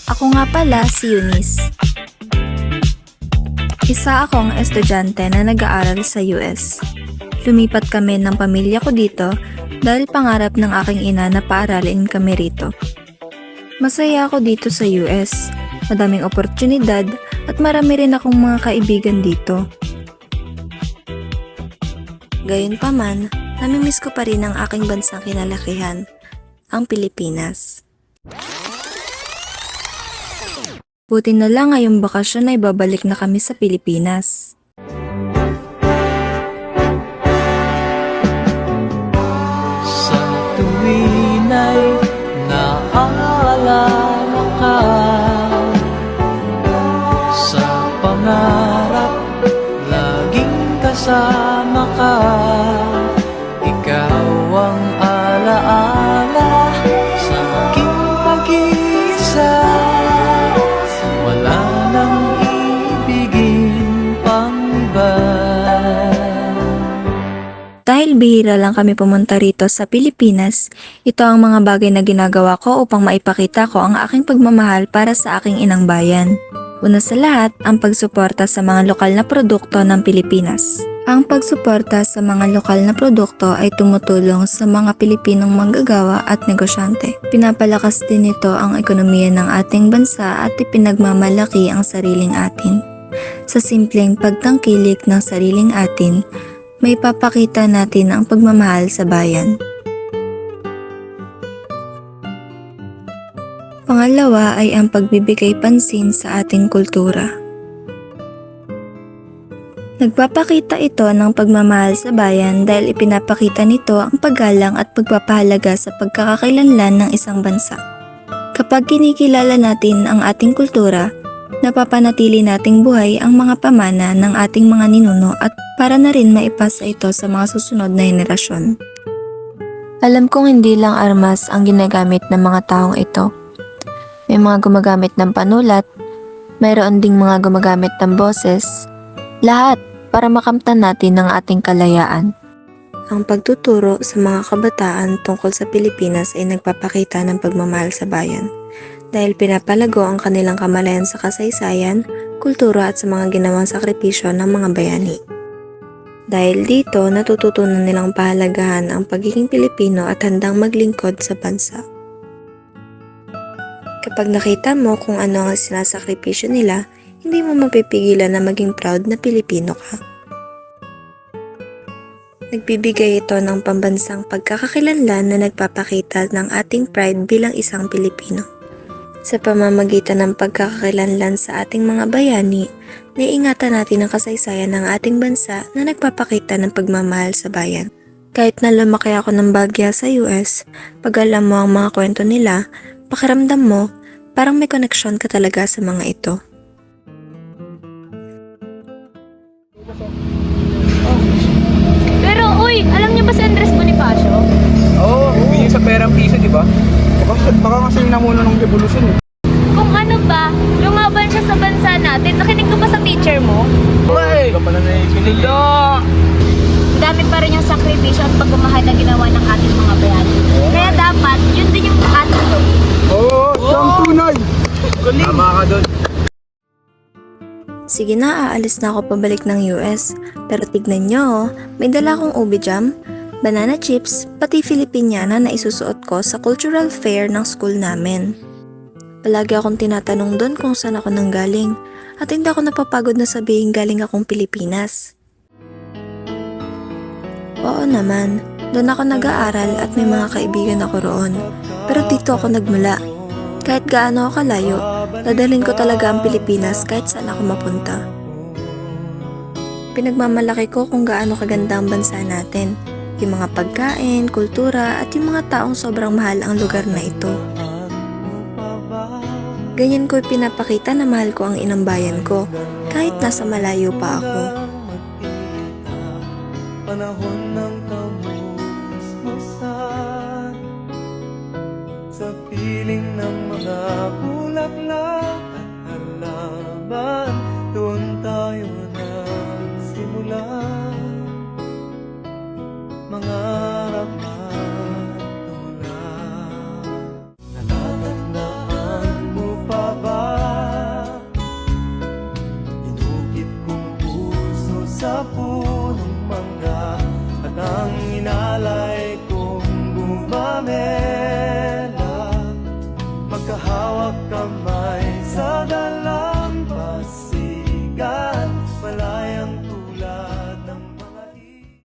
Ako nga pala si Eunice. Isa akong estudyante na nag-aaral sa US. Lumipat kami ng pamilya ko dito dahil pangarap ng aking ina na paaralin kami rito. Masaya ako dito sa US. Madaming oportunidad at marami rin akong mga kaibigan dito. Gayunpaman, namimiss ko pa rin ang aking bansang kinalakihan, ang Pilipinas. Buti na lang ngayong bakasyon ay babalik na kami sa Pilipinas. Sa tuwin ay naaalala ka, sa pangarap laging kasama ka. Ikaw ang alaala sa aking pag-iisa. Wala nang ibigin pang iba. Dahil bihira lang kami pumunta rito sa Pilipinas, ito ang mga bagay na ginagawa ko upang maipakita ko ang aking pagmamahal para sa aking inang bayan. Una sa lahat, ang pagsuporta sa mga lokal na produkto ng Pilipinas. Ang pagsuporta sa mga lokal na produkto ay tumutulong sa mga Pilipinong manggagawa at negosyante. Pinapalakas din nito ang ekonomiya ng ating bansa at ipinagmamalaki ang sariling atin. Sa simpleng pagtangkilik ng sariling atin, may papakita natin ang pagmamahal sa bayan. Pangalawa ay ang pagbibigay pansin sa ating kultura. Nagpapakita ito ng pagmamahal sa bayan dahil ipinapakita nito ang paggalang at pagpapahalaga sa pagkakakilanlan ng isang bansa. Kapag kinikilala natin ang ating kultura, napapanatili nating buhay ang mga pamana ng ating mga ninuno at para na rin maipasa ito sa mga susunod na henerasyon. Alam kong hindi lang armas ang ginagamit ng mga taong ito. May mga gumagamit ng panulat, mayroon ding mga gumagamit ng boses, lahat para makamtan natin ang ating kalayaan. Ang pagtuturo sa mga kabataan tungkol sa Pilipinas ay nagpapakita ng pagmamahal sa bayan dahil pinapalago ang kanilang kamalayan sa kasaysayan, kultura at sa mga ginawang sakripisyo ng mga bayani. Dahil dito, natututunan nilang pahalagahan ang pagiging Pilipino at handang maglingkod sa bansa. Kapag nakita mo kung ano ang sinasakripisyo nila, hindi mo mapipigilan na maging proud na Pilipino ka. Nagbibigay ito ng pambansang pagkakakilanlan na nagpapakita ng ating pride bilang isang Pilipino. Sa pamamagitan ng pagkakakilanlan sa ating mga bayani, naiingatan natin ang kasaysayan ng ating bansa na nagpapakita ng pagmamahal sa bayan. Kahit na lumaki ako ng bagya sa US, pag alam mo ang mga kwento nila, pakiramdam mo, parang may koneksyon ka talaga sa mga ito. Pero uy, alam niyo ba si Andres Bonifacio? Oo, yung sa perang piso, di ba? Baka kasi yung namuno ng revolusyon eh. Kung ano ba, lumaban siya sa bansa natin. Nakinig ka ba sa teacher mo? Ay! Ka pala naikinig. Dami pa rin yung sakripisyo at pagmamahal na ginawa ng ating mga bayani. Kaya dapat, yun din yung ating gawin. Oo, siyang tunay! Tama ka doon. Sige na, aalis na ako pabalik ng US. Pero tignan nyo, may dala akong ube jam, banana chips, pati Filipiniana na isusuot ko sa cultural fair ng school namin. Palagi akong tinatanong doon kung saan ako nanggaling at hindi ako napapagod na sabihin galing akong Pilipinas. Oo naman, doon ako nag-aaral at may mga kaibigan ako roon. Pero dito ako nagmula. Kahit gaano ako kalayo, dadalhin ko talaga ang Pilipinas kahit saan ako mapunta. Pinagmamalaki ko kung gaano kaganda ang bansa natin. Yung mga pagkain, kultura at yung mga taong sobrang mahal ang lugar na ito. Ganyan ko pinapakita na mahal ko ang inang bayan ko kahit nasa malayo pa ako. Panahon ng kamusmusan, sa piling ng mga bulaklak at halaman, doon tayo nagsimula. Mga rapat tulad, natatandaan mo pa ba? sa punong mangga at ang inalay kong gumamit